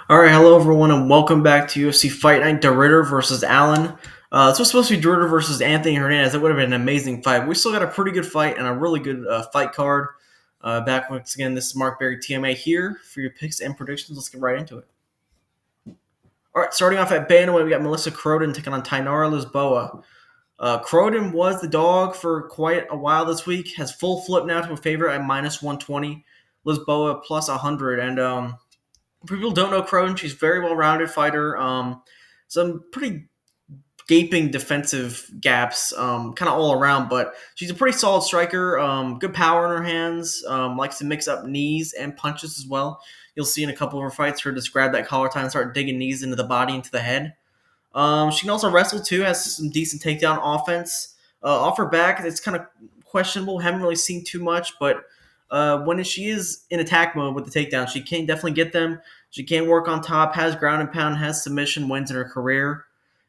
All right, hello everyone, and welcome back to UFC Fight Night. DeRitter versus Allen. This was supposed to be DeRitter versus Anthony Hernandez. That would have been an amazing fight. We still got a pretty good fight and a really good fight card. Back once again, this is Mark Berry, TMA here for your picks and predictions. Let's get right into it. All right, starting off at bantamweight, we got Melissa Croden taking on Tainara Lisboa. Croden was the dog for quite a while this week. Has full flip now to a favorite at minus 120. Lisboa plus 100, and for people who don't know Croden, she's a very well-rounded fighter. Some pretty gaping defensive gaps, kind of all around, but she's a pretty solid striker. Good power in her hands. Likes to mix up knees and punches as well. You'll see in a couple of her fights her just grab that collar tie and start digging knees into the body, into the head. She can also wrestle too. Has some decent takedown offense. Off her back, it's kind of questionable. Haven't really seen too much, but when she is in attack mode with the takedown, she can definitely get them. She can work on top. Has ground and pound. Has submission wins in her career,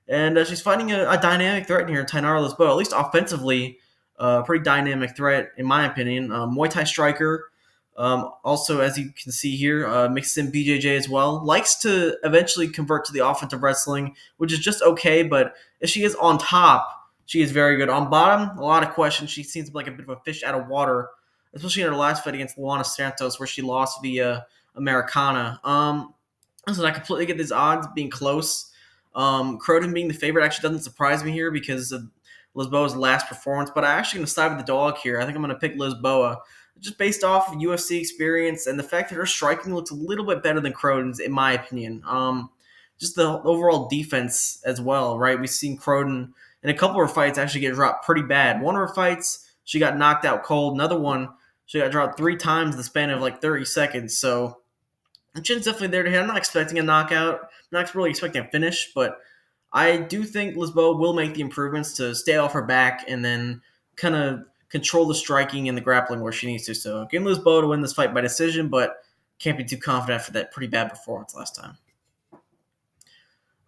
and she's fighting a dynamic threat here, Tainara Lisboa. At least offensively, a pretty dynamic threat in my opinion. Muay Thai striker. Also, as you can see here, mixed in BJJ as well. Likes to eventually convert to the offensive wrestling, which is just okay. But if she is on top, she is very good. On bottom, a lot of questions. She seems like a bit of a fish out of water, especially in her last fight against Luana Santos, where she lost via Americana. Listen, I completely get these odds being close. Croden being the favorite actually doesn't surprise me here because of Lisboa's last performance, but I'm actually going to side with the dog here. I think I'm going to pick Lisboa just based off of UFC experience and the fact that her striking looks a little bit better than Croden's, in my opinion. Just the overall defense as well, right? We've seen Croden in a couple of her fights actually get dropped pretty bad. One of her fights, she got knocked out cold. Another one, she got dropped 3 times in the span of like 30 seconds. So the chin's definitely there to hit. I'm not expecting a knockout. I'm not really expecting a finish, but I do think Lisboa will make the improvements to stay off her back and then kind of control the striking and the grappling where she needs to. So give Lisboa to win this fight by decision, but can't be too confident after that pretty bad performance last time.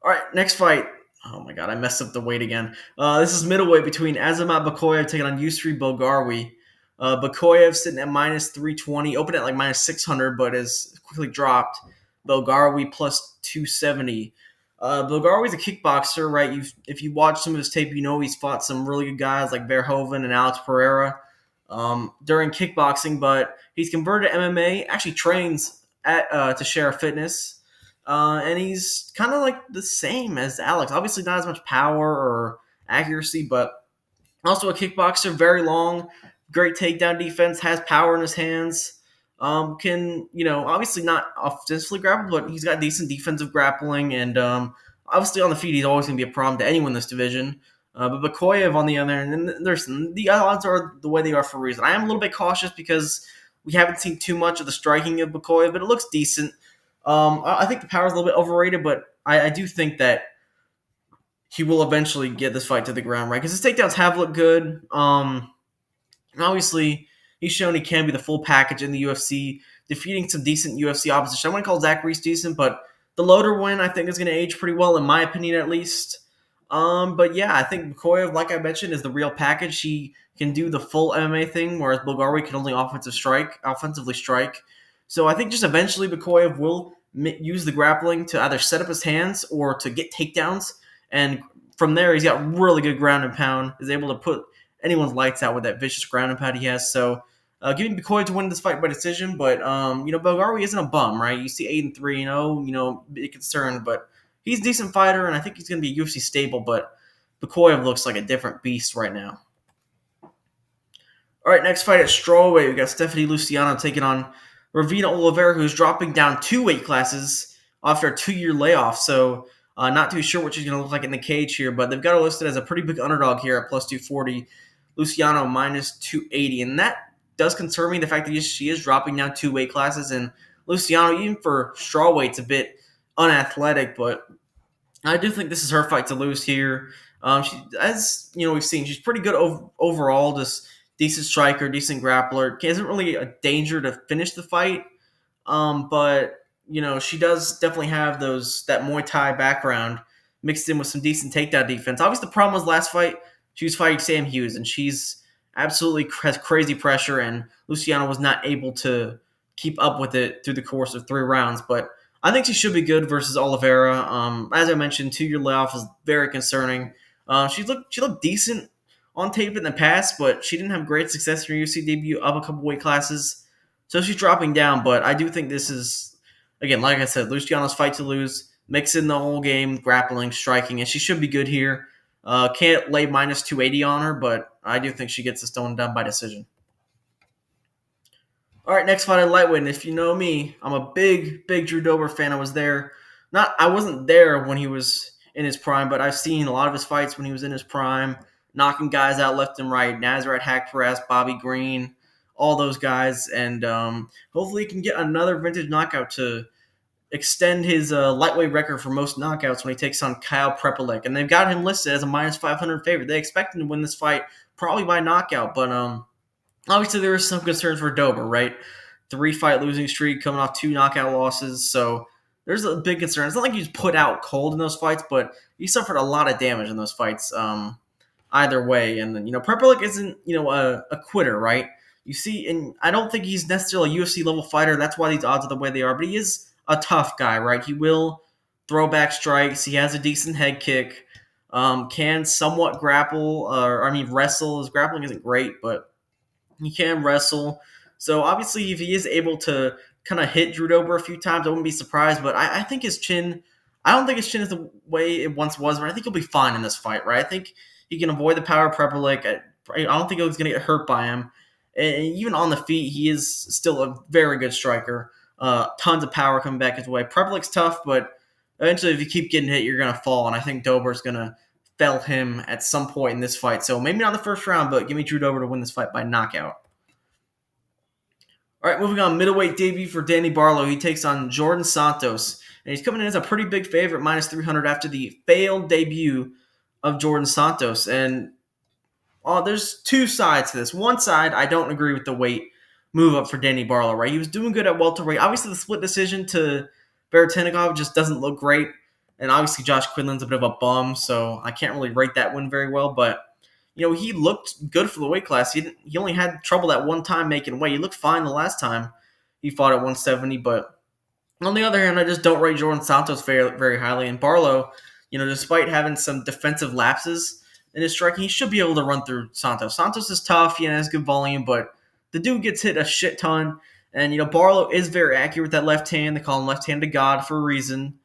All right, next fight. Oh my god, I messed up the weight again. This is middleweight between Azamat Bakoyev taking on Yusri Bulgarwi. Bakoyev sitting at minus 320, opened at like minus 600, but has quickly dropped. Bulgarwi plus 270. Bulgarwi's a kickboxer, right? If you watch some of his tape, you know he's fought some really good guys like Verhoeven and Alex Pereira during kickboxing, but he's converted to MMA, actually trains at to Share Fitness. And he's kind of like the same as Alex. Obviously, not as much power or accuracy, but also a kickboxer, very long, great takedown defense, has power in his hands. Can, obviously not offensively grapple, but he's got decent defensive grappling. And obviously on the feet, he's always going to be a problem to anyone in this division. But Bakoyev on the other end, and the odds are the way they are for a reason. I am a little bit cautious because we haven't seen too much of the striking of Bakoyev, but it looks decent. I think the power is a little bit overrated, but I do think that he will eventually get this fight to the ground, right? Because his takedowns have looked good. And obviously, he's shown he can be the full package in the UFC, defeating some decent UFC opposition. I wouldn't call Zach Reese decent, but the Loader win, I think, is going to age pretty well, in my opinion, at least. But yeah, I think Bakoyev, like I mentioned, is the real package. He can do the full MMA thing, whereas Bulgari can only offensively strike. So I think just eventually Bakoyev will use the grappling to either set up his hands or to get takedowns. And from there, he's got really good ground and pound, is able to put anyone's lights out with that vicious ground and pound he has. So giving Bakoyev to win this fight by decision, but Bulgari isn't a bum, right? You see 8-3, be concerned, but he's a decent fighter, and I think he's going to be a UFC staple, but Bakoyev looks like a different beast right now. All right, next fight at strawweight, we got Stephanie Luciano taking on Ravina Oliveira, who's dropping down 2 weight classes after a 2-year layoff. So not too sure what she's going to look like in the cage here, but they've got her listed as a pretty big underdog here at plus 240. Luciano minus 280, and that does concern me, the fact that she is dropping down 2 weight classes, and Luciano, even for strawweight's a bit unathletic, but I do think this is her fight to lose here. As we've seen, she's pretty good overall, just decent striker, decent grappler. Isn't really a danger to finish the fight, but she does definitely have that Muay Thai background mixed in with some decent takedown defense. Obviously, the problem was last fight she was fighting Sam Hughes, and she's absolutely has crazy pressure, and Luciano was not able to keep up with it through the course of 3 rounds. But I think she should be good versus Oliveira. As I mentioned, 2 year layoff is very concerning. She looked decent on tape in the past, but she didn't have great success in her UFC debut, up a couple weight classes. So she's dropping down, but I do think this is, again, like I said, Luciano's fight to lose. Mix in the whole game, grappling, striking, and she should be good here. Can't lay minus 280 on her, but I do think she gets this one done by decision. All right, next fight at lightweight. And if you know me, I'm a big Drew Dober fan. I wasn't there when he was in his prime, but I've seen a lot of his fights when he was in his prime, knocking guys out left and right. Nazareth Haqparast, Bobby Green, all those guys, and hopefully he can get another vintage knockout to extend his lightweight record for most knockouts when he takes on Kyle Prepelic. And they've got him listed as a minus 500 favorite. They expect him to win this fight probably by knockout, but obviously there is some concerns for Dober, right? 3 fight losing streak, coming off 2 knockout losses, so there's a big concern. It's not like he's put out cold in those fights, but he suffered a lot of damage in those fights. Either way, and then Prepelic isn't a quitter, right? You see, and I don't think he's necessarily a UFC level fighter. That's why these odds are the way they are. But he is a tough guy, right? He will throw back strikes. He has a decent head kick. Can somewhat grapple, wrestle. His grappling isn't great, but he can wrestle. So obviously, if he is able to kind of hit Drew Dober a few times, I wouldn't be surprised. But I think his chin, I don't think his chin is the way it once was, but I think he'll be fine in this fight, right? I think he can avoid the power of Prepelic. I don't think he's going to get hurt by him. And even on the feet, he is still a very good striker. Tons of power coming back his way. Prepelic's tough, but eventually, if you keep getting hit, you're going to fall. And I think Dober's going to fell him at some point in this fight. So maybe not the first round, but give me Drew Dober to win this fight by knockout. All right, moving on. Middleweight debut for Danny Barlow. He takes on Jordan Santos. And he's coming in as a pretty big favorite, minus 300 after the failed debut of Jordan Santos. And there's 2 sides to this. One side, I don't agree with the weight move up for Danny Barlow, right? He was doing good at welterweight. Obviously, the split decision to Baratennikov just doesn't look great. And obviously, Josh Quinlan's a bit of a bum, so I can't really rate that one very well. But, he looked good for the weight class. He only had trouble that one time making weight. He looked fine the last time he fought at 170. But on the other hand, I just don't rate Jordan Santos very, very highly. And Barlow, despite having some defensive lapses in his striking, he should be able to run through Santos. Santos is tough, has good volume, but the dude gets hit a shit ton. And, Barlow is very accurate with that left hand. They call him left-handed God for a reason.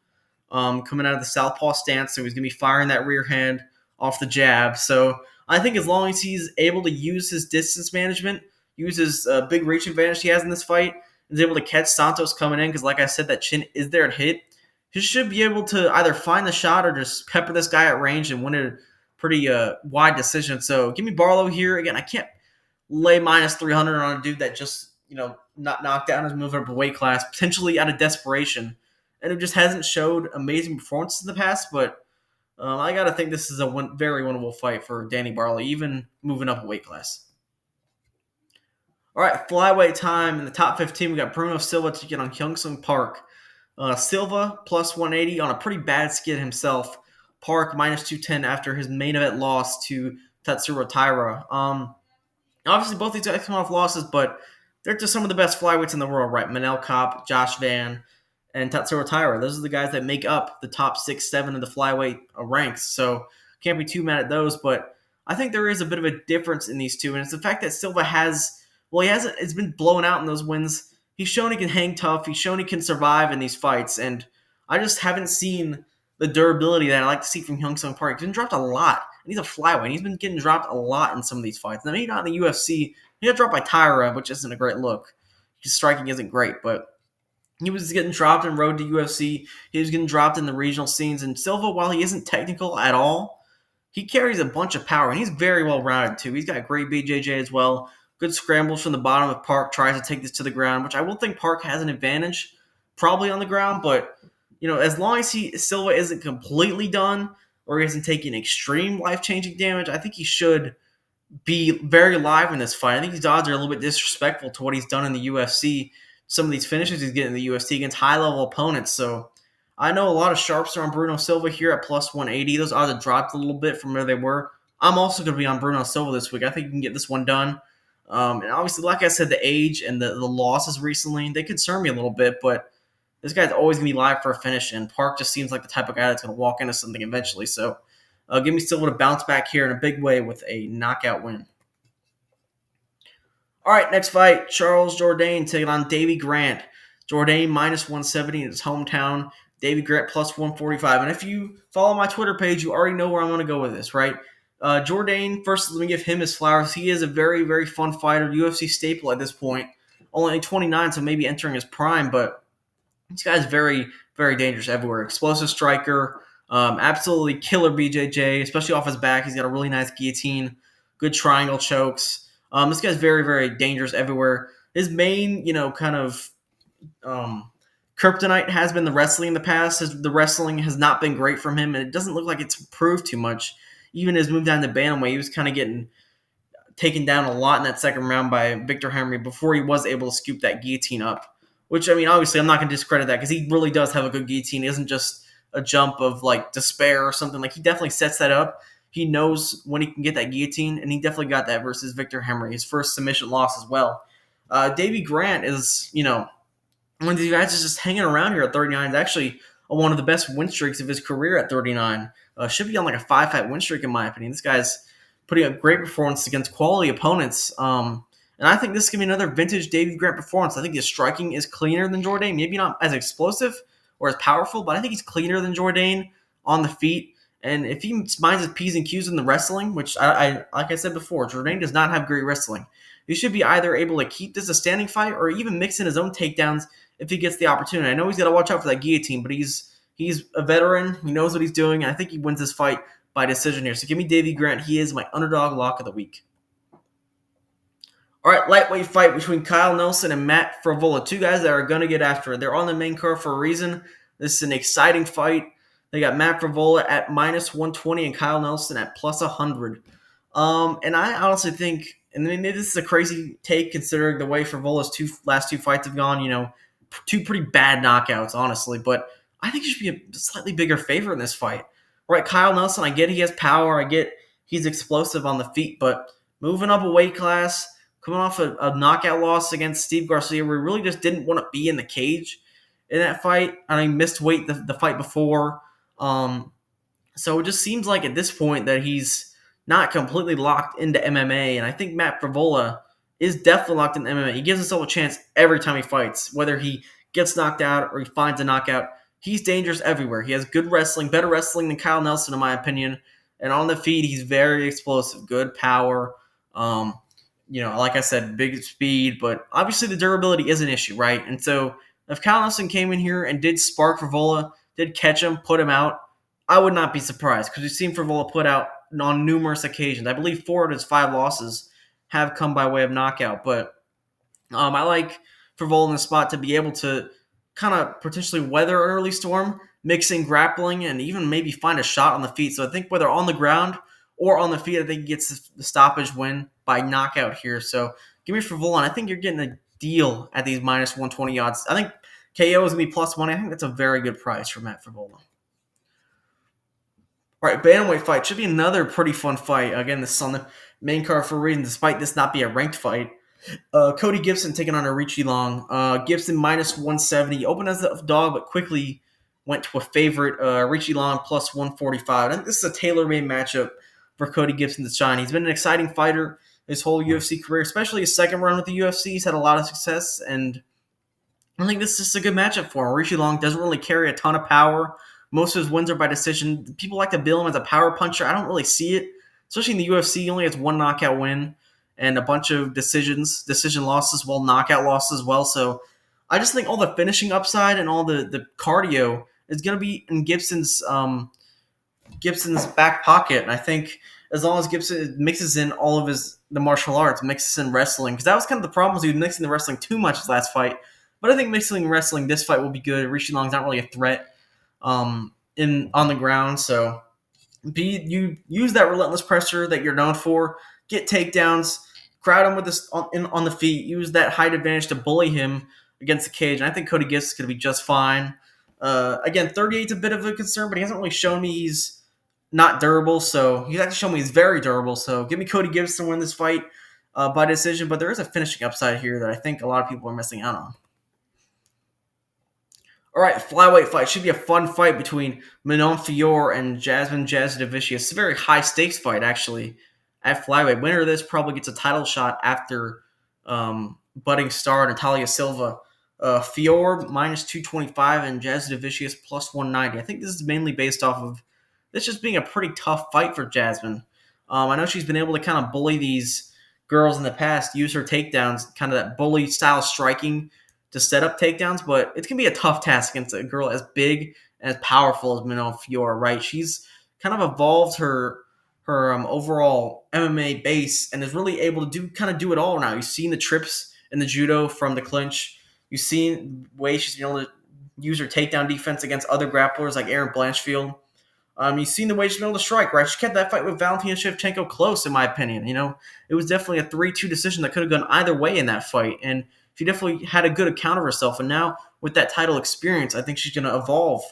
Coming out of the southpaw stance, so he's going to be firing that rear hand off the jab. So I think as long as he's able to use his distance management, use his big reach advantage he has in this fight, is able to catch Santos coming in, because like I said, that chin is there at hit. He should be able to either find the shot or just pepper this guy at range and win a pretty wide decision. So give me Barlow here. Again, I can't lay minus 300 on a dude that just, not knocked down his move up a weight class, potentially out of desperation. And it just hasn't showed amazing performances in the past, but I got to think this is a very winnable fight for Danny Barlow, even moving up a weight class. All right, flyweight time. In the top 15, we got Bruno Silva taking on Hyung-Sung Park. Silva plus 180 on a pretty bad skid himself. Park minus 210 after his main event loss to Tatsuro Taira. Obviously, both these guys come off losses, but they're just some of the best flyweights in the world, right? Manel Kopp, Josh Van, and Tatsuro Taira. Those are the guys that make up the top 6, 7 of the flyweight ranks. So can't be too mad at those. But I think there is a bit of a difference in these two, and it's the fact that Silva it's been blown out in those wins. He's shown he can hang tough. He's shown he can survive in these fights, and I just haven't seen the durability that I like to see from Hyung-Sung Park. He's been dropped a lot, and he's a flyweight. He's been getting dropped a lot in some of these fights. Now, maybe not in the UFC. He got dropped by Taira, which isn't a great look. His striking isn't great, but he was getting dropped in road to UFC. He was getting dropped in the regional scenes. And Silva, while he isn't technical at all, he carries a bunch of power, and he's very well-rounded, too. He's got great BJJ as well. Good scrambles from the bottom if Park tries to take this to the ground, which I will think Park has an advantage probably on the ground. But, as long as Silva isn't completely done or he isn't taking extreme life-changing damage, I think he should be very live in this fight. I think these odds are a little bit disrespectful to what he's done in the UFC. Some of these finishes he's getting in the UFC against high-level opponents. So I know a lot of sharps are on Bruno Silva here at plus 180. Those odds have dropped a little bit from where they were. I'm also going to be on Bruno Silva this week. I think you can get this one done. And obviously, like I said, the age and the losses recently, they concern me a little bit. But this guy's always going to be live for a finish, and Park just seems like the type of guy that's going to walk into something eventually. So give me Silva to bounce back here in a big way with a knockout win. All right, next fight, Charles Jourdain taking on Davy Grant. Jourdain minus 170 in his hometown. Davy Grant plus 145. And if you follow my Twitter page, you already know where I'm going to go with this, right? Jourdain, first, let me give him his flowers. He is a very, very fun fighter, UFC staple at this point. Only 29, so maybe entering his prime, but this guy's very, very dangerous everywhere. Explosive striker, absolutely killer BJJ, especially off his back. He's got a really nice guillotine, good triangle chokes. This guy's very, very dangerous everywhere. His main, kind of kryptonite has been the wrestling in the past. The wrestling has not been great from him, and it doesn't look like it's improved too much. Even his move down to bantamweight, he was kind of getting taken down a lot in that second round by Victor Henry before he was able to scoop that guillotine up. Which, I mean, obviously, I'm not going to discredit that because he really does have a good guillotine. It isn't just a jump of like despair or something. Like, he definitely sets that up. He knows when he can get that guillotine, and he definitely got that versus Victor Henry, his first submission loss as well. Davy Grant is, one of these guys is just hanging around here at 39. It's actually one of the best win streaks of his career at 39. Should be on like a 5-fight win streak, in my opinion. This guy's putting up great performance against quality opponents. And I think this is going to be another vintage Davy Grant performance. I think his striking is cleaner than Jourdain. Maybe not as explosive or as powerful, but I think he's cleaner than Jourdain on the feet. And if he minds his P's and Q's in the wrestling, which I like I said before, Jourdain does not have great wrestling. He should be either able to keep this a standing fight or even mix in his own takedowns if he gets the opportunity. I know he's got to watch out for that guillotine, but he's a veteran. He knows what he's doing. And I think he wins this fight by decision here. So give me Davy Grant. He is my underdog lock of the week. All right, lightweight fight between Kyle Nelson and Matt Frevola. Two guys that are going to get after it. They're on the main card for a reason. This is an exciting fight. They got Matt Frevola at minus 120 and Kyle Nelson at plus 100. And I honestly think, and maybe this is a crazy take considering the way Frevola's last two fights have gone, two pretty bad knockouts, honestly. But I think he should be a slightly bigger favorite in this fight. All right, Kyle Nelson, I get he has power. I get he's explosive on the feet. But moving up a weight class, coming off a knockout loss against Steve Garcia, where he really just didn't want to be in the cage in that fight. And he missed weight the fight before. So it just seems like at this point that he's not completely locked into MMA. And I think Matt Frevola is definitely locked into MMA. He gives himself a chance every time he fights, whether he gets knocked out or he finds a knockout. He's dangerous everywhere. He has good wrestling, better wrestling than Kyle Nelson, in my opinion. And on the feet, he's very explosive, good power. Like I said, big speed, but obviously the durability is an issue, right? And so if Kyle Nelson came in here and did spark Frevola, did catch him, put him out, I would not be surprised because we've seen Frevola put out on numerous occasions. I believe 4 of his 5 losses have come by way of knockout, but I like Frevola in the spot to be able to kind of potentially weather an early storm, mixing grappling and even maybe find a shot on the feet. So I think whether on the ground or on the feet, I think he gets the stoppage win by knockout here. So give me Frevola, and I think you're getting a deal at these minus 120 odds. I think KO is going to be plus money. I think that's a very good price for Matt Frevola. All right, bantamweight fight. Should be another pretty fun fight. Again, this is on the main card for a reason, despite this not be a ranked fight. Cody Gibson taking on Richie Long. Gibson minus 170. Opened as a dog, but quickly went to a favorite. Richie Long plus 145. I think this is a tailor-made matchup for Cody Gibson to shine. He's been an exciting fighter his whole UFC career, especially his second run with the UFC. He's had a lot of success, and I think this is just a good matchup for him. Richie Long doesn't really carry a ton of power. Most of his wins are by decision. People like to bill him as a power puncher. I don't really see it, especially in the UFC. He only has one knockout win and a bunch of decision losses, knockout losses as well. So I just think all the finishing upside and all the cardio is going to be in Gibson's back pocket. And I think as long as Gibson mixes in all of the martial arts, mixes in wrestling, because that was kind of the problem, was he was mixing the wrestling too much his last fight. But I think mixing wrestling this fight will be good. Richie Long's not really a threat on the ground, so you use that relentless pressure that you're known for, get takedowns, crowd him with this on the feet, use that height advantage to bully him against the cage, and I think Cody Gibson's going to be just fine. Again, 38 is a bit of a concern, but he hasn't really shown me he's not durable, so he's actually shown me he's very durable, so give me Cody Gibson to win this fight by decision, but there is a finishing upside here that I think a lot of people are missing out on. All right, flyweight fight should be a fun fight between Manon Fior and Jasmine Jasudavicius. It's a very high stakes fight, actually. At flyweight, winner of this probably gets a title shot after budding star Natalia Silva. Fior minus 225 and Jasudavicius plus 190. I think this is mainly based off of this just being a pretty tough fight for Jasmine. I know she's been able to kind of bully these girls in the past, use her takedowns, kind of that bully style striking to set up takedowns, but it's gonna be a tough task against a girl as big and as powerful as Manon Fior. Right? She's kind of evolved her overall MMA base and is really able to do it all now. You've seen the trips in the judo from the clinch. You've seen ways she's been able to use her takedown defense against other grapplers like Aaron Blanchfield. You've seen the way she's been able to strike, right? She kept that fight with Valentina Shevchenko close, in my opinion. It was definitely a 3-2 decision that could have gone either way in that fight. And she definitely had a good account of herself. And now with that title experience, I think she's going to evolve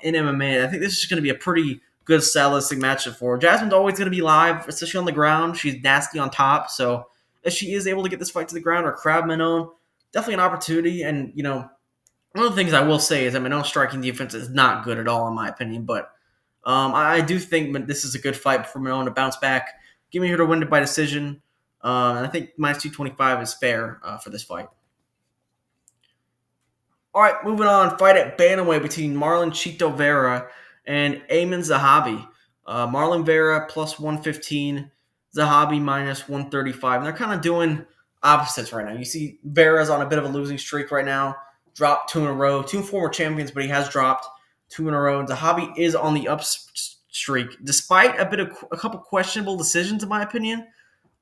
in MMA. I think this is going to be a pretty good stylistic matchup for her. Jasmine's always going to be live, especially on the ground. She's nasty on top. So if she is able to get this fight to the ground or crowd Manon, definitely an opportunity. And, one of the things I will say is that Manon's striking defense is not good at all, in my opinion. But I do think this is a good fight for Manon to bounce back. Give me her to win it by decision. And I think minus 225 is fair for this fight. All right, moving on. Fight at bantamweight between Marlon Chito Vera and Ayman Zahabi. Marlon Vera plus 115, Zahabi minus 135. And they're kind of doing opposites right now. You see Vera's on a bit of a losing streak right now. Dropped 2 in a row. 2 former champions, but he has dropped 2 in a row. And Zahabi is on the up streak, despite a couple questionable decisions, in my opinion.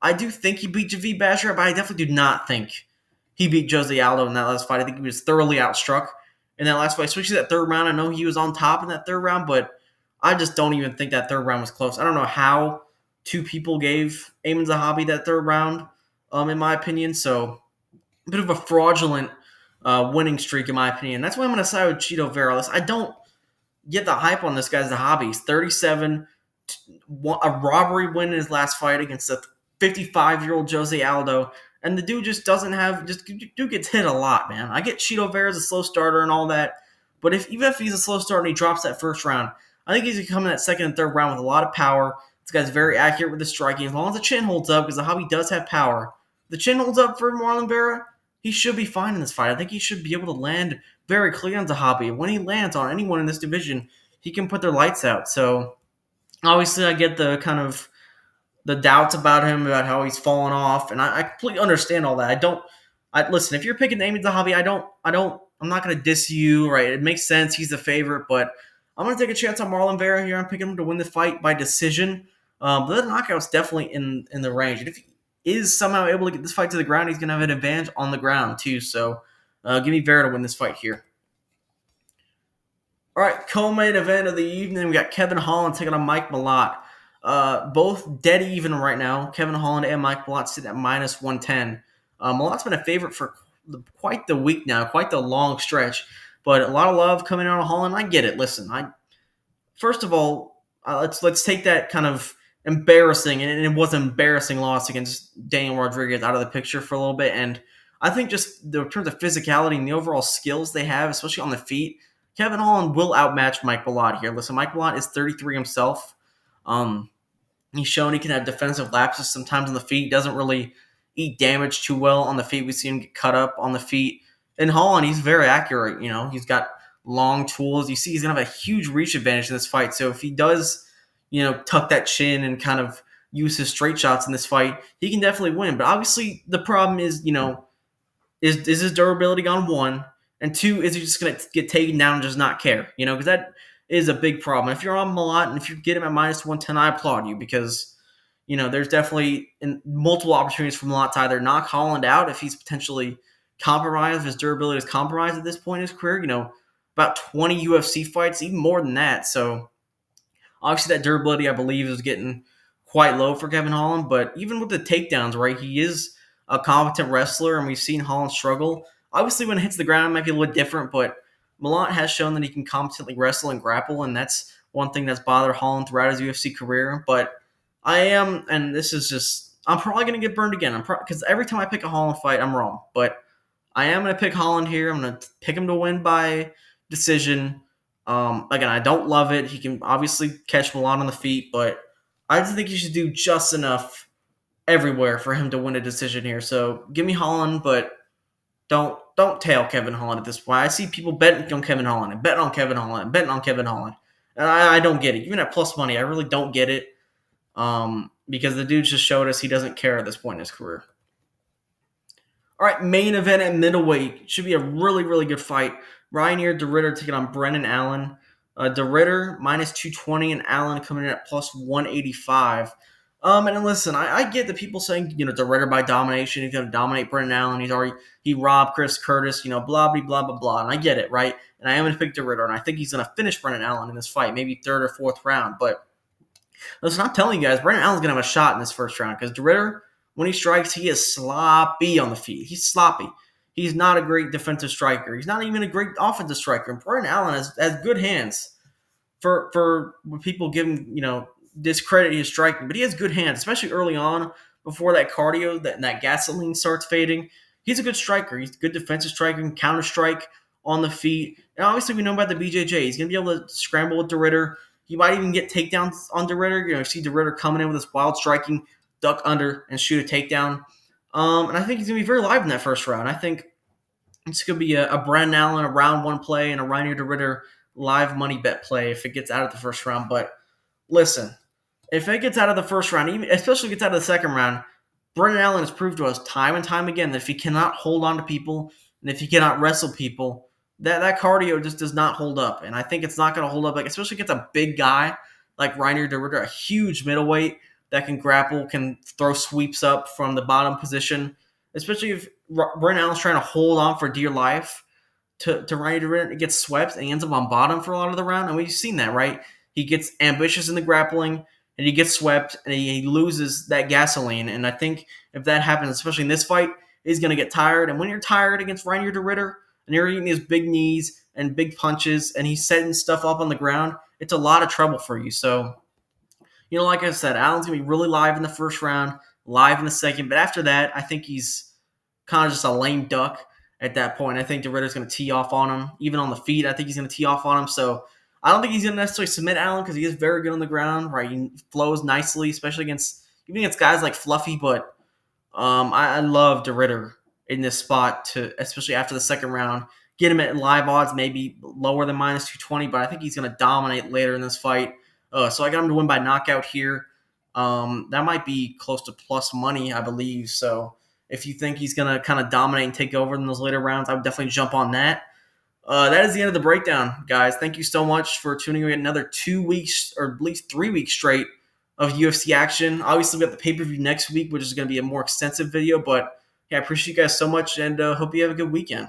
I do think he beat Javid Basher, but I definitely do not think he beat Jose Aldo in that last fight. I think he was thoroughly outstruck in that last fight, especially that third round. I know he was on top in that third round, but I just don't even think that third round was close. I don't know how 2 people gave Ayman Zahabi that third round, in my opinion. So a bit of a fraudulent winning streak, in my opinion. That's why I'm going to side with Chito Vera. I don't get the hype on this guy's Zahabi. He's 37, a robbery win in his last fight against a 55-year-old Jose Aldo. And the dude just doesn't have, dude gets hit a lot, man. I get Chito Vera's a slow starter and all that, but even if he's a slow starter and he drops that first round, I think he's going to come in that second and third round with a lot of power. This guy's very accurate with the striking. As long as the chin holds up, because the hobby does have power. If the chin holds up for Marlon Vera, he should be fine in this fight. I think he should be able to land very clear on Zahabi. When he lands on anyone in this division, he can put their lights out. So obviously I get the kind of the doubts about him, about how he's fallen off, and I completely understand all that. Listen, if you're picking Amy Zahabi, I'm not going to diss you, right? It makes sense. He's the favorite, but I'm going to take a chance on Marlon Vera here. I'm picking him to win the fight by decision. But the knockout's definitely in the range. And if he is somehow able to get this fight to the ground, he's going to have an advantage on the ground too. So give me Vera to win this fight here. All right, co-main event of the evening. We got Kevin Holland taking on Mike Malott. Both dead even right now. Kevin Holland and Mike Malott sit at minus 110. Malott's been a favorite for quite the week now, quite the long stretch. But a lot of love coming out of Holland. I get it. Listen, first of all, let's take that kind of embarrassing, and it was an embarrassing loss against Daniel Rodriguez out of the picture for a little bit. And I think just in terms of physicality and the overall skills they have, especially on the feet, Kevin Holland will outmatch Mike Malott here. Listen, Mike Malott is 33 himself. He's shown he can have defensive lapses sometimes on the feet. He doesn't really eat damage too well on the feet. We see him get cut up on the feet. In Holland, he's very accurate. He's got long tools. You see he's going to have a huge reach advantage in this fight. So if he does, tuck that chin and kind of use his straight shots in this fight, he can definitely win. But obviously the problem is, is his durability gone? 1? And 2, is he just going to get taken down and just not care? Because that is a big problem. If you're on Malott and if you get him at minus 110, I applaud you because, there's definitely multiple opportunities for Malott to either knock Holland out if he's potentially compromised, if his durability is compromised at this point in his career. About 20 UFC fights, even more than that. So obviously that durability, I believe, is getting quite low for Kevin Holland. But even with the takedowns, right, he is a competent wrestler, and we've seen Holland struggle. Obviously, when it hits the ground, it might be a little different, but Malott has shown that he can competently wrestle and grapple, and that's one thing that's bothered Holland throughout his UFC career. But I'm probably going to get burned again. Because every time I pick a Holland fight, I'm wrong. But I am going to pick Holland here. I'm going to pick him to win by decision. Again, I don't love it. He can obviously catch Milan on the feet, but I just think he should do just enough everywhere for him to win a decision here. So give me Holland, but don't tail Kevin Holland at this point. I see people betting on Kevin Holland and betting on Kevin Holland and betting on Kevin Holland. And I don't get it. Even at plus money, I really don't get it. Because the dude just showed us he doesn't care at this point in his career. All right, main event at middleweight. Should be a really, really good fight. Ryanier DeRitter taking on Brendan Allen. DeRitter minus 220 and Allen coming in at plus 185. And listen, I get the people saying, DeRitter by domination, he's going to dominate Brendan Allen. He robbed Chris Curtis, blah, blah, blah, blah, blah. And I get it, right? And I am going to pick DeRitter, and I think he's going to finish Brendan Allen in this fight, maybe third or fourth round. But listen, I'm telling you guys, Brendan Allen's going to have a shot in this first round because DeRitter, when he strikes, he is sloppy on the feet. He's sloppy. He's not a great defensive striker. He's not even a great offensive striker. And Brendan Allen has good hands for when people give him, discredit his striking. But he has good hands, especially early on before that cardio, that gasoline starts fading. He's a good striker. He's a good defensive striker, counter strike on the feet. And obviously we know about the BJJ. He's going to be able to scramble with DeRitter. He might even get takedowns on DeRitter. You see DeRitter coming in with this wild striking, duck under, and shoot a takedown. And I think he's going to be very live in that first round. I think it's going to be a Brendan Allen, a round one play, and a Ryanier DeRitter live money bet play if it gets out of the first round. But listen, if it gets out of the first round, even especially if it gets out of the second round, Brendan Allen has proved to us time and time again that if he cannot hold on to people and if he cannot wrestle people, that cardio just does not hold up. And I think it's not going to hold up, especially against a big guy like Ryanier DeRitter, a huge middleweight that can grapple, can throw sweeps up from the bottom position, especially if Brendan Allen's trying to hold on for dear life to Ryanier DeRitter. It gets swept and he ends up on bottom for a lot of the round. And we've seen that, right? He gets ambitious in the grappling and he gets swept and he loses that gasoline. And I think if that happens, especially in this fight, he's going to get tired. And when you're tired against Ryanier DeRitter and you're eating these big knees and big punches and he's setting stuff up on the ground, it's a lot of trouble for you. So, like I said, Allen's going to be really live in the first round, live in the second. But after that, I think he's kind of just a lame duck at that point. I think DeRitter's going to tee off on him. Even on the feet, I think he's going to tee off on him. So I don't think he's going to necessarily submit Allen because he is very good on the ground, right? He flows nicely, especially against guys like Fluffy. But I love DeRitter in this spot, especially after the second round. Get him at live odds, maybe lower than minus 220, but I think he's going to dominate later in this fight. So I got him to win by knockout here. That might be close to plus money, I believe. So if you think he's going to kind of dominate and take over in those later rounds, I would definitely jump on that. That is the end of the breakdown, guys. Thank you so much for tuning in another 2 weeks, or at least 3 weeks straight of UFC action. Obviously, we got the pay-per-view next week, which is going to be a more extensive video. But yeah, I appreciate you guys so much, and hope you have a good weekend.